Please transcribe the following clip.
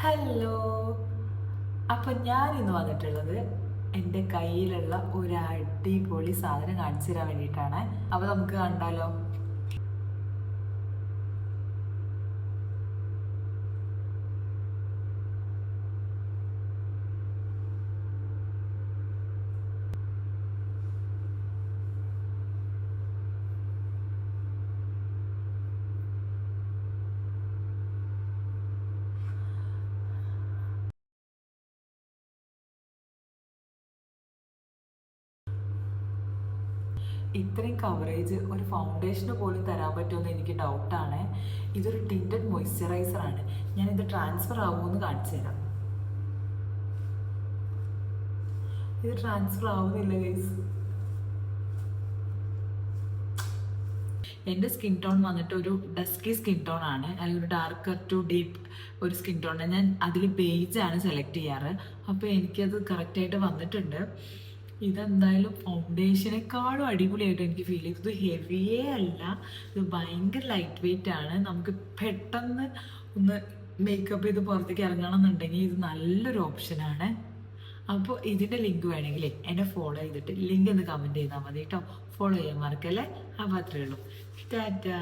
Hello. അപ്പം ഞാൻ ഇന്ന് വന്നിട്ടുള്ളത് എൻ്റെ കയ്യിലുള്ള ഒരു അടിപൊളി സാധനം കാണിച്ചു തരാൻ വേണ്ടിയിട്ടാണ്. അപ്പോൾ നമുക്ക് കണ്ടാലോ? ഇത്രയും കവറേജ് ഒരു ഫൗണ്ടേഷന് പോലും തരാൻ പറ്റുമെന്ന് എനിക്ക് ഡൗട്ടാണ്. ഇതൊരു ടിൻറ്റഡ് മോയ്സ്ചറൈസർ ആണ്. ഞാനിത് ട്രാൻസ്ഫർ ആവുമെന്ന് കാണിച്ചു തരാം. ഇത് ട്രാൻസ്ഫർ ആവുന്നില്ല ഗൈസ്. എൻ്റെ സ്കിൻ ടോൺ വന്നിട്ട് ഒരു ഡസ്കി സ്കിൻ ടോൺ ആണ്, അല്ലെങ്കിൽ ഒരു ഡാർക്കർ ടു ഡീപ്പ് ഒരു സ്കിൻ ടോൺ. ഞാൻ അതിൽ ബേജ് ആണ് സെലക്ട് ചെയ്യാറ്. അപ്പോൾ എനിക്കത് കറക്റ്റായിട്ട് വന്നിട്ടുണ്ട്. ഇതെന്തായാലും ഫൗണ്ടേഷനേക്കാളും അടിപൊളിയായിട്ട് എനിക്ക് ഫീൽ ചെയ്തു. ഇത് ഹെവിയേ അല്ല, ഇത് ഭയങ്കര ലൈറ്റ് വെയിറ്റ് ആണ്. നമുക്ക് പെട്ടെന്ന് ഒന്ന് മേക്കപ്പ് ചെയ്ത് പുറത്തേക്ക് ഇറങ്ങണം എന്നുണ്ടെങ്കിൽ ഇത് നല്ലൊരു ഓപ്ഷനാണ്. അപ്പോൾ ഇതിൻ്റെ ലിങ്ക് വേണമെങ്കിൽ എന്നെ ഫോളോ ചെയ്തിട്ട് ലിങ്ക് ഒന്ന് കമൻറ്റ് ചെയ്താൽ മതി കേട്ടോ. ഫോളോ ചെയ്യാൻ മറക്കല്ലേ. അപ്പോൾ അത്രയേ ഉള്ളൂ. ടാറ്റാ.